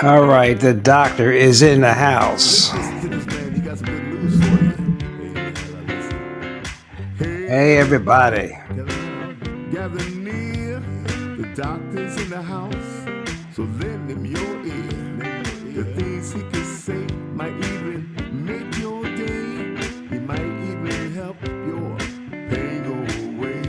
All right, the doctor is in the house. Listen to this, man. He got some good news for you. Hey, man, listen. Hey, Hey, everybody. gather near. The doctor's in the house, so lend him your ear. The things he can say might even make your day. He might even help your pain go away.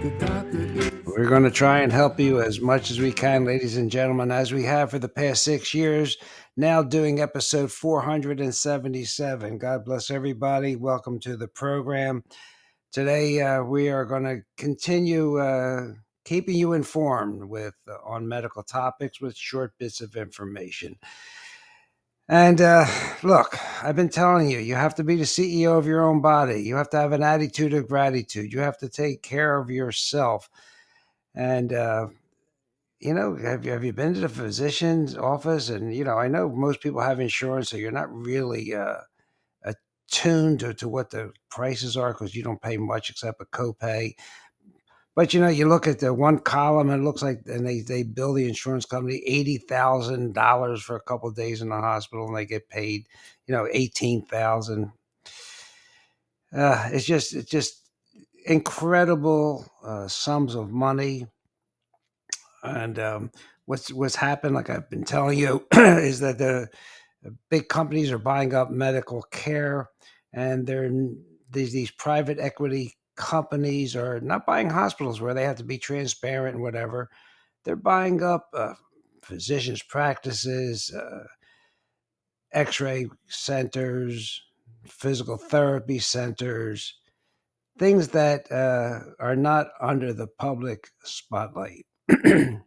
The doctor is. We're going to try and help you as much as we can, ladies and gentlemen, as we have for the past 6 years. Now doing episode 477. God bless everybody. Welcome to the program. Today, we are going to continue keeping you informed on medical topics with short bits of information. And look, I've been telling you, you have to be the CEO of your own body. You have to have an attitude of gratitude. You have to take care of yourself. And, have you been to the physician's office? And, I know most people have insurance, so you're not really attuned to what the prices are because you don't pay much except a copay. But you look at the one column and it looks like, and they bill the insurance company $80,000 for a couple of days in the hospital, and they get paid, 18,000. It's just incredible sums of money. And what's happened, like I've been telling you, is that the big companies are buying up medical care, and these private equity companies are not buying hospitals where they have to be transparent and whatever. They're buying up physicians' practices, x-ray centers, physical therapy centers, things that are not under the public spotlight. And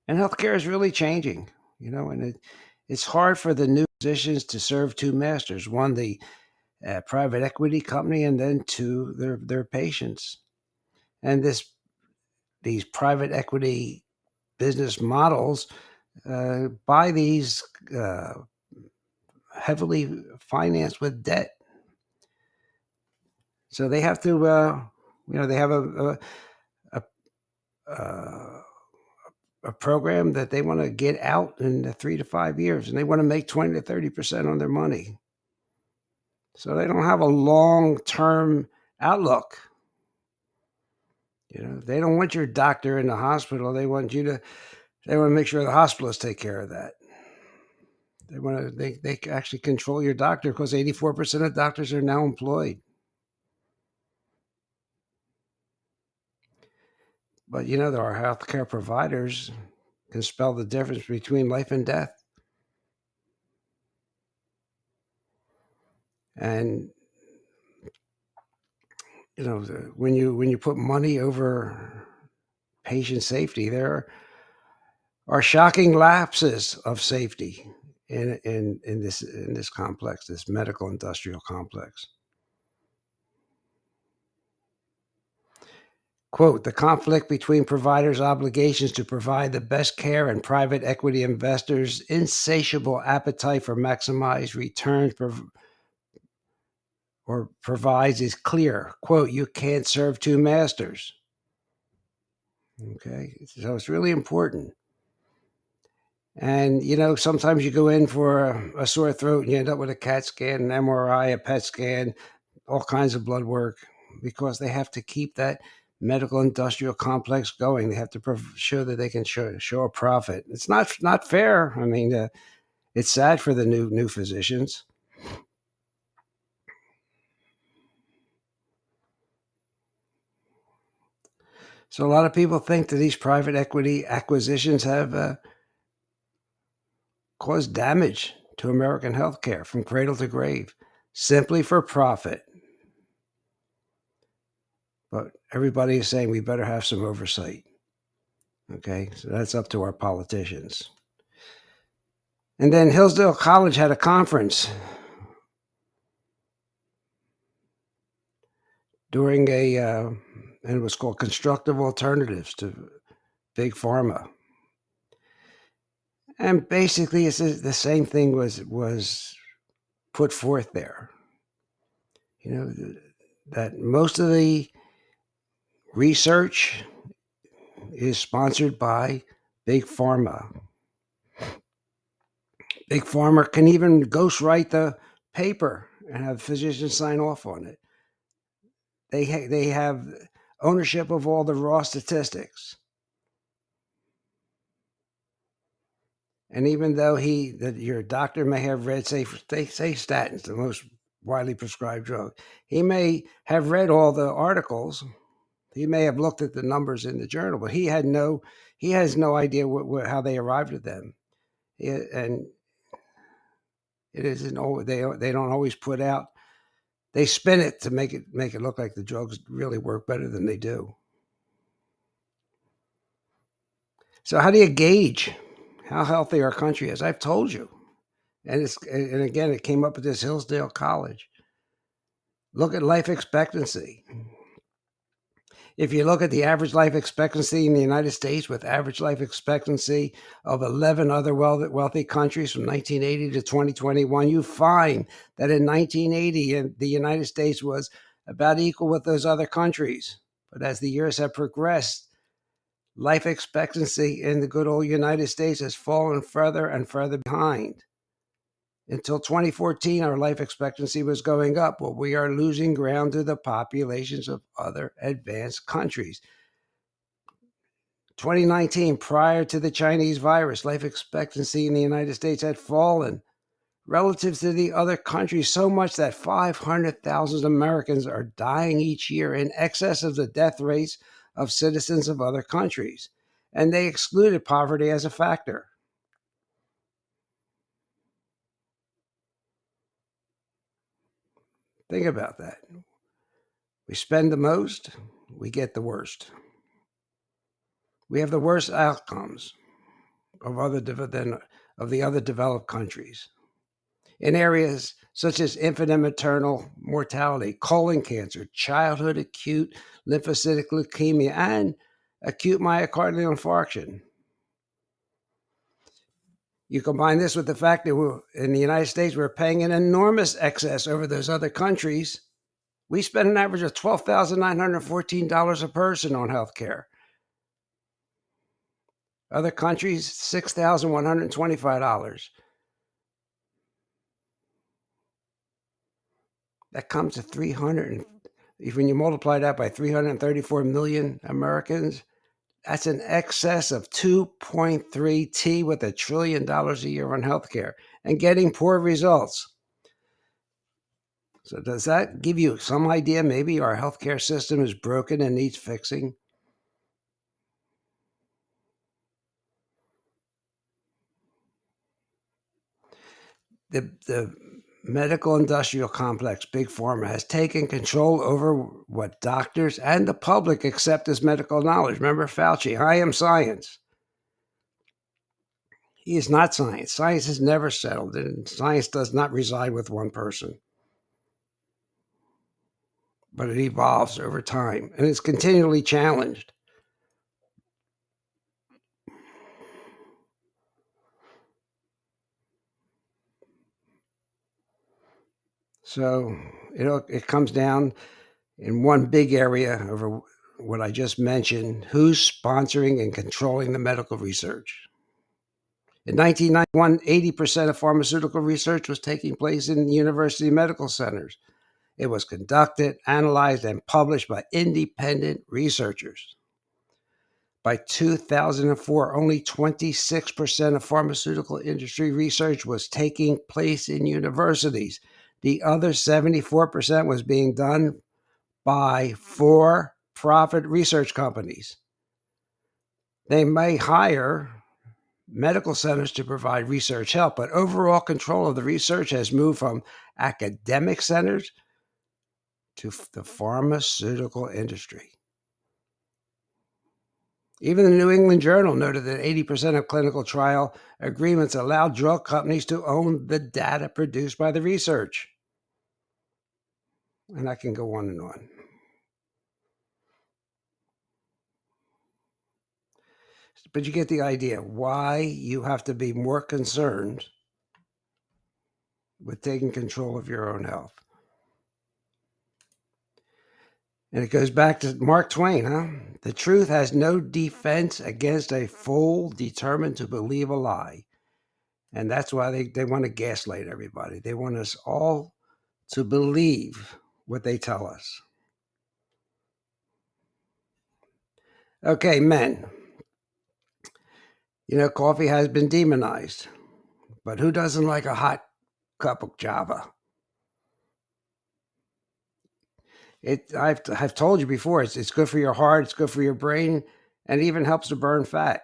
healthcare is really changing, and it's hard for the new physicians to serve two masters: one, the private equity company, and then two, their patients. And these private equity business models buy these heavily financed with debt. So they have to, they have a, a, a program that they want to get out in 3 to 5 years, and they want to make 20 to 30% on their money. So they don't have a long-term outlook. They don't want your doctor in the hospital. They want to make sure the hospitalists take care of that. They actually control your doctor because 84% of doctors are now employed. But there are healthcare providers can spell the difference between life and death. And when you put money over patient safety, there are shocking lapses of safety in this complex, this medical industrial complex. Quote, the conflict between providers' obligations to provide the best care and private equity investors' insatiable appetite for maximized returns provides is clear. Quote, you can't serve two masters. Okay, so it's really important. And, sometimes you go in for a sore throat and you end up with a CAT scan, an MRI, a PET scan, all kinds of blood work, because they have to keep that medical industrial complex going. They have to show that they can show a profit. It's not fair. I mean, it's sad for the new physicians. So a lot of people think that these private equity acquisitions have caused damage to American healthcare from cradle to grave, simply for profit. But everybody is saying we better have some oversight. Okay, so that's up to our politicians. And then Hillsdale College had a conference during and it was called Constructive Alternatives to Big Pharma. And basically, it's the same thing was put forth there. That most of the research is sponsored by Big Pharma. Big Pharma can even ghostwrite the paper and have physicians sign off on it. They have ownership of all the raw statistics. And even though your doctor may have read, say statins, the most widely prescribed drug, he may have read all the articles. He may have looked at the numbers in the journal, but he has no idea how they arrived at them. And it isn't always, they don't always put out. They spin it to make it look like the drugs really work better than they do. So how do you gauge how healthy our country is? I've told you. And again, it came up at this Hillsdale College. Look at life expectancy. If you look at the average life expectancy in the United States with average life expectancy of 11 other wealthy countries from 1980 to 2021, you find that in 1980, the United States was about equal with those other countries. But as the years have progressed, life expectancy in the good old United States has fallen further and further behind. Until 2014, our life expectancy was going up, but we are losing ground to the populations of other advanced countries. 2019, prior to the Chinese virus, life expectancy in the United States had fallen relative to the other countries so much that 500,000 Americans are dying each year, in excess of the death rates of citizens of other countries. And they excluded poverty as a factor. Think about that. We spend the most, we get the worst. We have the worst outcomes of the other developed countries in areas such as infant and maternal mortality, colon cancer, childhood acute lymphocytic leukemia, and acute myocardial infarction. You combine this with the fact that in the United States, we're paying an enormous excess over those other countries. We spend an average of $12,914 a person on healthcare. Other countries, $6,125. That comes to when you multiply that by 334 million Americans, that's an excess of 2.3 T with $1 trillion a year on healthcare and getting poor results. So does that give you some idea? Maybe our healthcare system is broken and needs fixing. The medical industrial complex, Big Pharma, has taken control over what doctors and the public accept as medical knowledge. Remember Fauci, I am science. He is not science. Science has never settled, and science does not reside with one person. But it evolves over time, and it's continually challenged. So it comes down in one big area over what I just mentioned: who's sponsoring and controlling the medical research. In 1991, 80% of pharmaceutical research was taking place in university medical centers. It was conducted, analyzed, and published by independent researchers. By 2004, only 26% of pharmaceutical industry research was taking place in universities. The other 74% was being done by for-profit research companies. They may hire medical centers to provide research help, but overall control of the research has moved from academic centers to the pharmaceutical industry. Even the New England Journal noted that 80% of clinical trial agreements allow drug companies to own the data produced by the research. And I can go on and on. But you get the idea why you have to be more concerned with taking control of your own health. And it goes back to Mark Twain, huh? The truth has no defense against a fool determined to believe a lie. And that's why they want to gaslight everybody. They want us all to believe what they tell us. Okay, men. Coffee has been demonized, but who doesn't like a hot cup of Java? I've told you before, it's good for your heart, it's good for your brain, and it even helps to burn fat.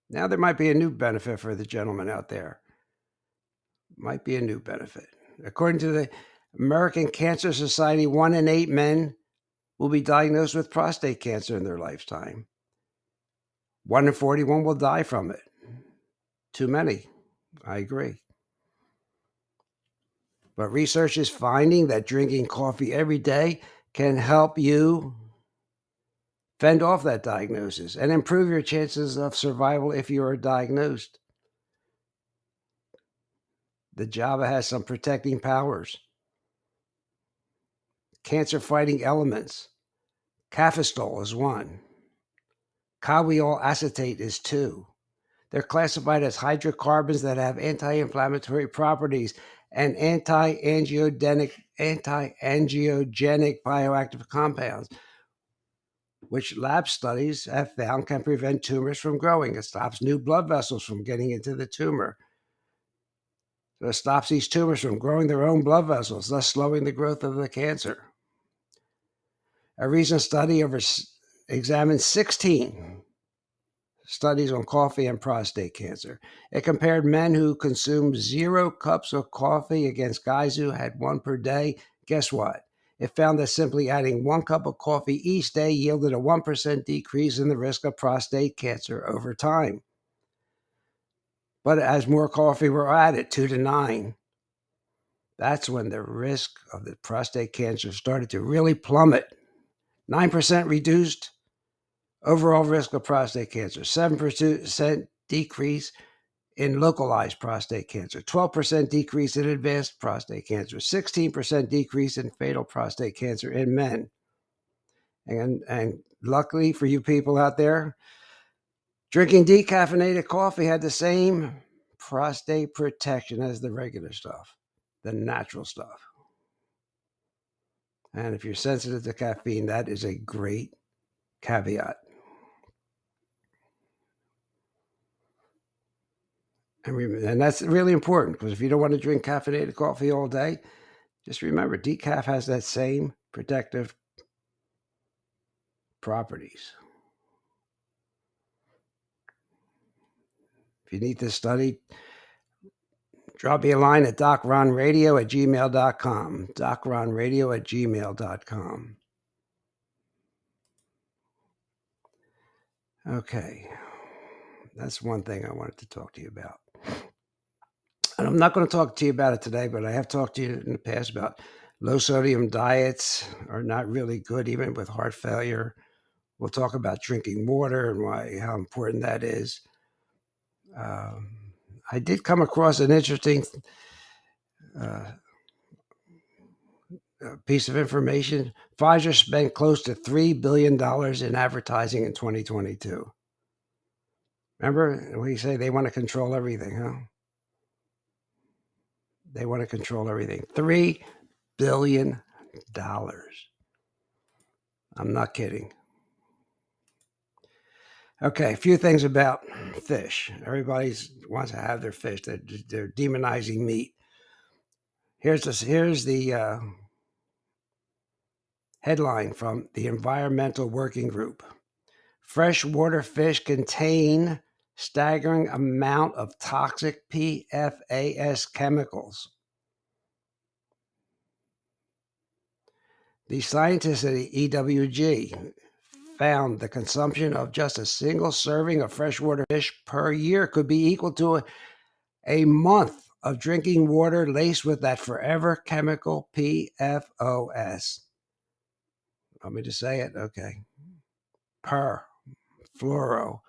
Now there might be a new benefit for the gentleman out there. Might be a new benefit. According to the American Cancer Society, 1 in 8 men will be diagnosed with prostate cancer in their lifetime. 1 in 41 will die from it. Too many. I agree. But research is finding that drinking coffee every day can help you fend off that diagnosis and improve your chances of survival if you are diagnosed. The Java has some protecting powers. Cancer-fighting elements. Cafestol is 1. Caweol acetate is 2. They're classified as hydrocarbons that have anti-inflammatory properties and anti-angiogenic bioactive compounds, which lab studies have found can prevent tumors from growing. It stops new blood vessels from getting into the tumor. So it stops these tumors from growing their own blood vessels, thus slowing the growth of the cancer. A recent study examined 16 studies on coffee and prostate cancer. It compared men who consumed 0 cups of coffee against guys who had 1 per day. Guess what? It found that simply adding 1 cup of coffee each day yielded a 1% decrease in the risk of prostate cancer over time. But as more coffee were added, 2 to 9, that's when the risk of the prostate cancer started to really plummet. 9% reduced overall risk of prostate cancer, 7% decrease in localized prostate cancer, 12% decrease in advanced prostate cancer, 16% decrease in fatal prostate cancer in men. And luckily for you people out there, drinking decaffeinated coffee had the same prostate protection as the regular stuff, the natural stuff. And if you're sensitive to caffeine, that is a great caveat. And that's really important, because if you don't want to drink caffeinated coffee all day, just remember, decaf has that same protective properties. If you need this study, drop me a line at docronradio@gmail.com. docronradio@gmail.com. Okay. That's one thing I wanted to talk to you about. And I'm not going to talk to you about it today, but I have talked to you in the past about low sodium diets are not really good, even with heart failure. We'll talk about drinking water and how important that is. I did come across an interesting piece of information. Pfizer spent close to $3 billion in advertising in 2022. Remember, we say they want to control everything, huh? They want to control everything. $3 billion. I'm not kidding. Okay, a few things about fish. Everybody wants to have their fish. They're demonizing meat. Here's the headline from the Environmental Working Group. Freshwater fish contain staggering amount of toxic PFAS chemicals. The scientists at the EWG found the consumption of just a single serving of freshwater fish per year could be equal to a month of drinking water laced with that forever chemical PFOS. Want me to say it? Okay. Perfluorooctane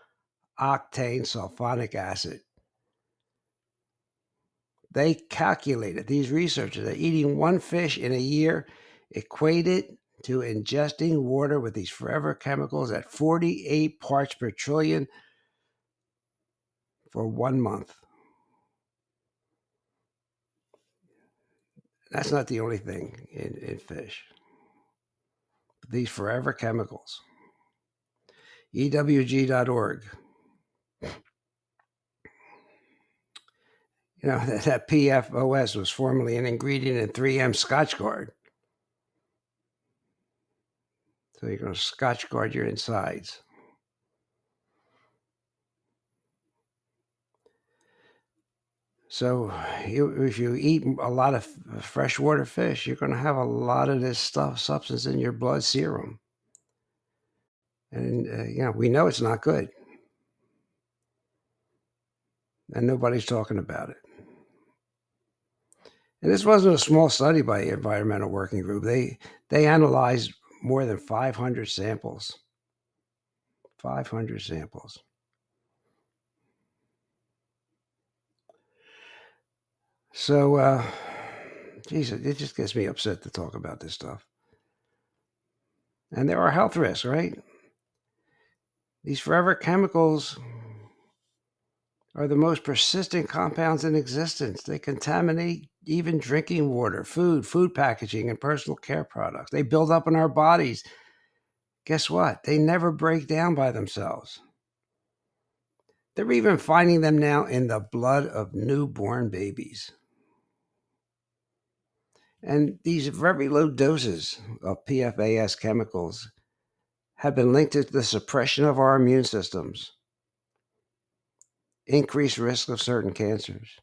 sulfonic acid. They calculated, these researchers, that eating 1 fish in a year equated to ingesting water with these forever chemicals at 48 parts per trillion. for 1 month. That's not the only thing in fish. These forever chemicals. EWG.org. You know, that PFOS was formerly an ingredient in 3M Scotchgard. So you're going to Scotchgard your insides. So if you eat a lot of freshwater fish, you're going to have a lot of this substance in your blood serum. And, we know it's not good. And nobody's talking about it. And this wasn't a small study by the Environmental Working Group. They analyzed more than 500 samples. 500 samples. So, geez, it just gets me upset to talk about this stuff. And there are health risks, right? These forever chemicals are the most persistent compounds in existence. They contaminate even drinking water, food packaging, and personal care products. They build up in our bodies. Guess what? They never break down by themselves. They're even finding them now in the blood of newborn babies. And these very low doses of PFAS chemicals have been linked to the suppression of our immune systems, increased risk of certain cancers,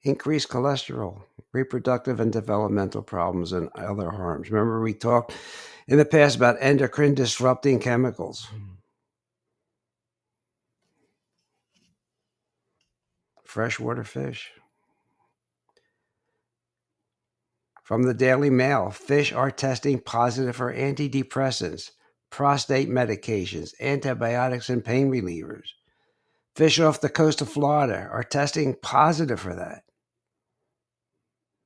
increased cholesterol, reproductive and developmental problems, and other harms. Remember, we talked in the past about endocrine disrupting chemicals. Freshwater fish. From the Daily Mail, fish are testing positive for antidepressants, prostate medications, antibiotics, and pain relievers. Fish off the coast of Florida are testing positive for that.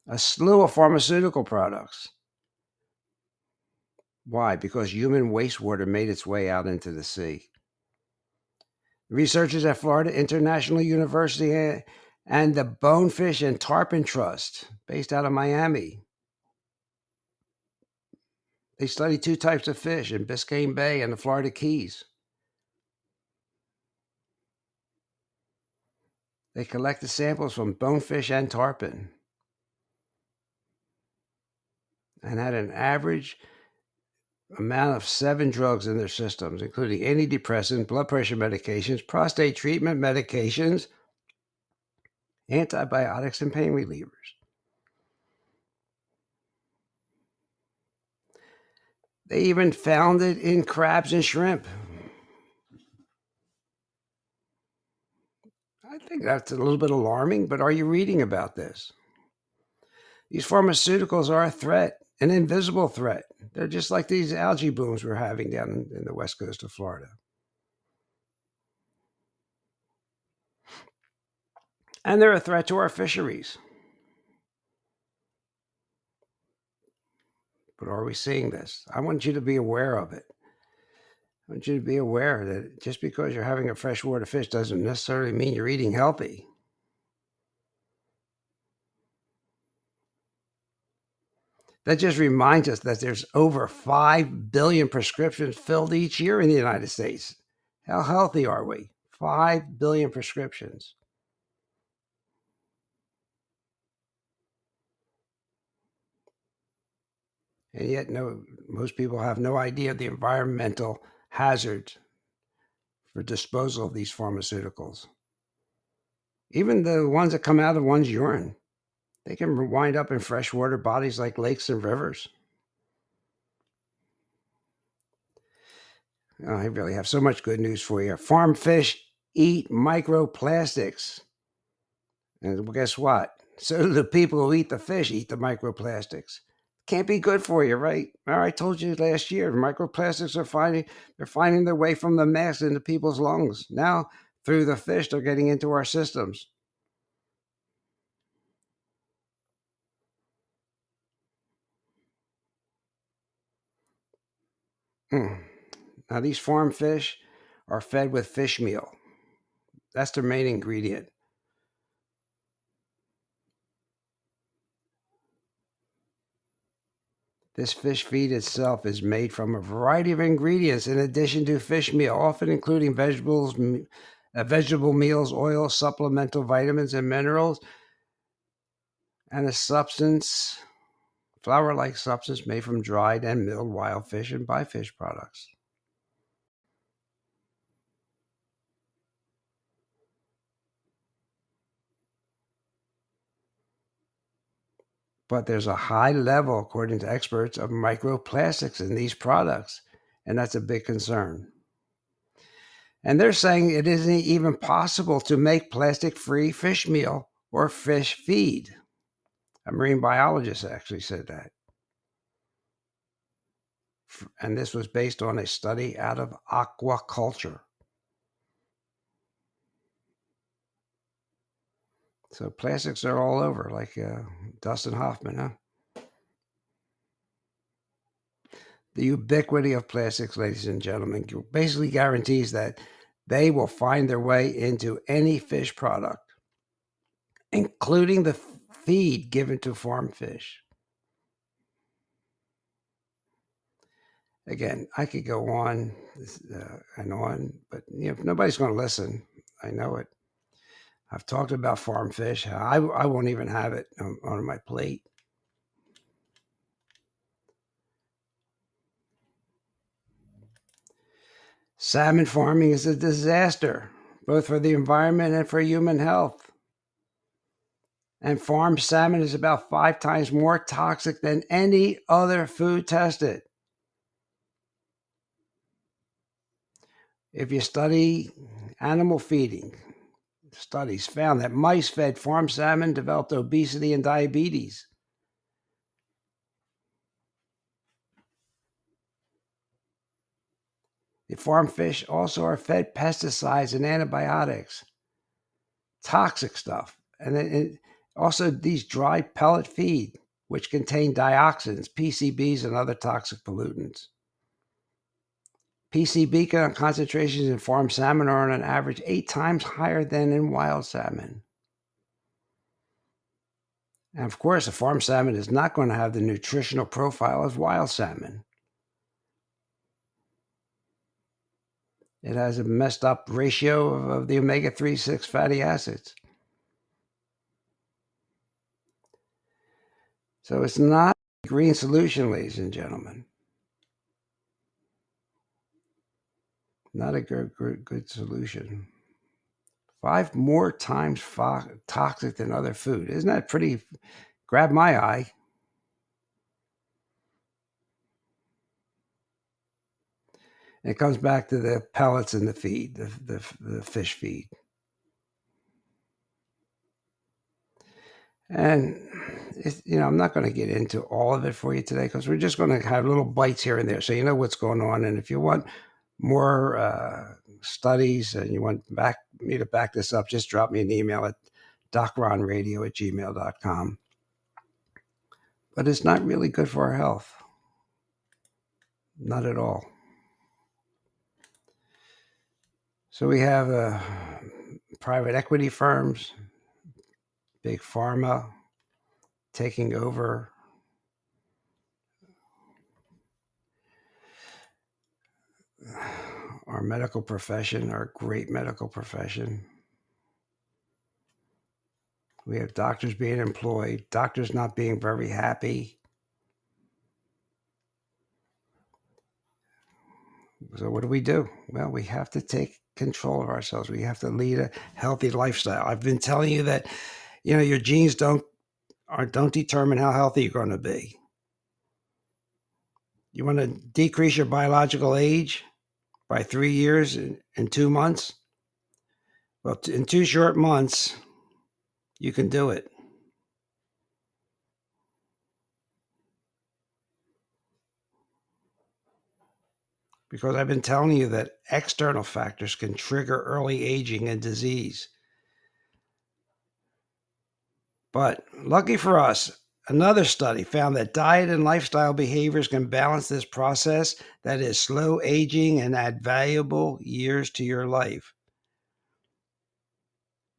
A slew of pharmaceutical products. Why? Because human wastewater made its way out into the sea. Researchers at Florida International University and the Bonefish and Tarpon Trust, based out of Miami, they study 2 types of fish in Biscayne Bay and the Florida Keys. They collected samples from bonefish and tarpon and had an average amount of 7 drugs in their systems, including antidepressants, blood pressure medications, prostate treatment medications, antibiotics, and pain relievers. They even found it in crabs and shrimp. I think that's a little bit alarming, but are you reading about this? These pharmaceuticals are a threat, an invisible threat. They're just like these algae blooms we're having down in the west coast of Florida. And they're a threat to our fisheries. But are we seeing this? I want you to be aware of it. I want you to be aware that just because you're having a freshwater fish doesn't necessarily mean you're eating healthy. That just reminds us that there's over 5 billion prescriptions filled each year in the United States. How healthy are we? 5 billion prescriptions. And yet, most people have no idea of the environmental hazards for disposal of these pharmaceuticals. Even the ones that come out of one's urine, they can wind up in freshwater bodies like lakes and rivers. Oh, I really have so much good news for you. Farm fish eat microplastics. And guess what? So do the people who eat the fish eat the microplastics. Can't be good for you, right? I told you last year, microplastics they're finding their way from the mass into people's lungs. Now, through the fish, they're getting into our systems. Now, these farm fish are fed with fish meal. That's their main ingredient. This fish feed itself is made from a variety of ingredients in addition to fish meal, often including vegetable meals, oils, supplemental vitamins and minerals, and a substance, flour-like substance made from dried and milled wild fish and byfish products. But there's a high level, according to experts, of microplastics in these products, and that's a big concern. And they're saying it isn't even possible to make plastic-free fish meal or fish feed. A marine biologist actually said that. And this was based on a study out of aquaculture. So plastics are all over, like Dustin Hoffman, huh? The ubiquity of plastics, ladies and gentlemen, basically guarantees that they will find their way into any fish product, including the feed given to farm fish. Again, I could go on and on, but nobody's going to listen. I know it. I've talked about farm fish. I won't even have it on my plate. Salmon farming is a disaster, both for the environment and for human health. And farmed salmon is about 5 times more toxic than any other food tested. If you study animal feeding, studies found that mice fed farmed salmon developed obesity and diabetes. The farmed fish also are fed pesticides and antibiotics, toxic stuff. And then also these dry pellet feed, which contain dioxins, PCBs, and other toxic pollutants. PCB concentrations in farmed salmon are on an average 8 times higher than in wild salmon. And of course, a farmed salmon is not going to have the nutritional profile of wild salmon. It has a messed up ratio of the omega-3, 6 fatty acids. So it's not a green solution, ladies and gentlemen. Not a good solution. 5 more times toxic than other food. Isn't that pretty? Grab my eye. It comes back to the pellets in the feed, the fish feed. And I'm not going to get into all of it for you today because we're just going to have little bites here and there, so you know what's going on. And if you want more studies and you want me to back this up, just drop me an email at docronradio@gmail.com. But it's not really good for our health. Not at all. So we have private equity firms, big pharma taking over. Our medical profession, our great medical profession. We have doctors being employed, doctors not being very happy. So what do? Well, we have to take control of ourselves. We have to lead a healthy lifestyle. I've been telling you that, your genes don't determine how healthy you're going to be. You want to decrease your biological age by 3 years in 2 months? Well, in 2 short months, you can do it. Because I've been telling you that external factors can trigger early aging and disease. But lucky for us, another study found that diet and lifestyle behaviors can balance this process that is slow aging and add valuable years to your life.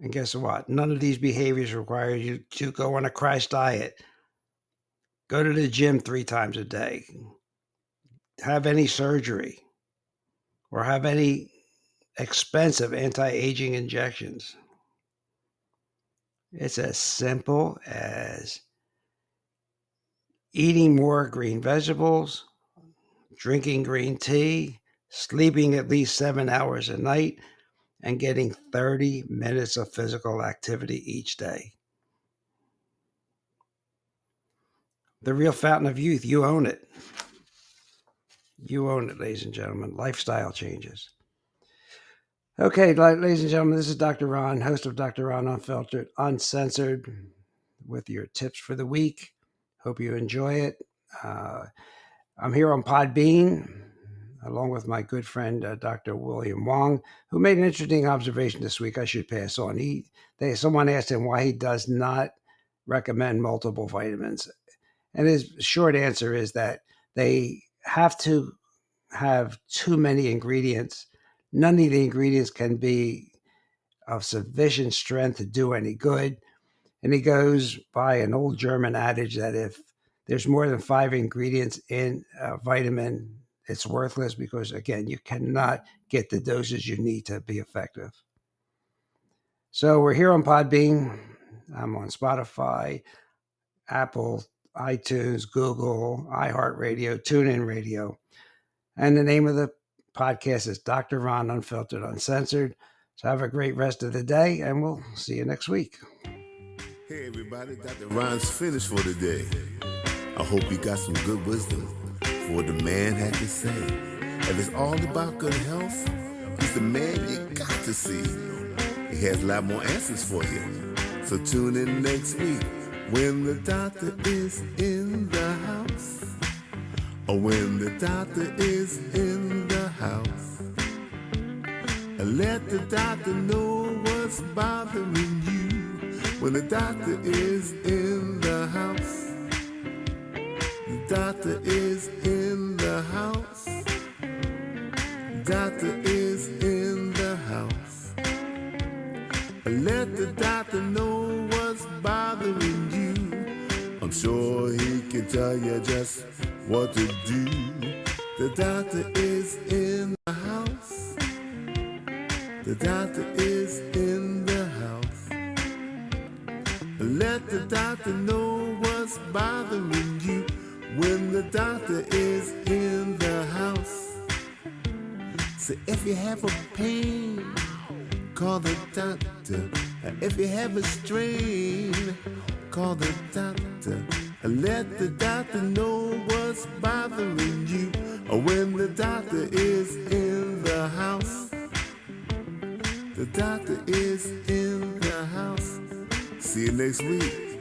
And guess what? None of these behaviors require you to go on a crash diet, go to the gym 3 times a day, have any surgery, or have any expensive anti-aging injections. It's as simple as eating more green vegetables, drinking green tea, sleeping at least 7 hours a night, and getting 30 minutes of physical activity each day. The real fountain of youth, you own it. You own it, ladies and gentlemen. Lifestyle changes. Okay, ladies and gentlemen, this is Dr. Ron, host of Dr. Ron Unfiltered, Uncensored, with your tips for the week. Hope you enjoy it. I'm here on Podbean, along with my good friend, Dr. William Wong, who made an interesting observation this week I should pass on. Someone asked him why he does not recommend multiple vitamins. And his short answer is that they have to have too many ingredients. None of the ingredients can be of sufficient strength to do any good. And he goes by an old German adage that if there's more than 5 ingredients in a vitamin, it's worthless because, again, you cannot get the doses you need to be effective. So we're here on Podbean. I'm on Spotify, Apple, iTunes, Google, iHeartRadio, TuneIn Radio. And the name of the podcast is Dr. Ron Unfiltered, Uncensored. So have a great rest of the day, and we'll see you next week. Hey everybody, Dr. Ron's finished for today. I hope you got some good wisdom for what the man had to say. If it's all about good health, he's the man you got to see. He has a lot more answers for you. So tune in next week when the doctor is in the house. Or when the doctor is in the house. Let the doctor know what's bothering you. When the doctor is in the house, the doctor is in the house, the doctor is in the house. Let the doctor know what's bothering you. I'm sure he can tell you just what to do. The doctor is in the house, the doctor is in the house. Let the doctor know what's bothering you when the doctor is in the house. So if you have a pain, call the doctor. If you have a strain, call the doctor. Let the doctor know what's bothering you when the doctor is in the house. The doctor is in the house. See you next week.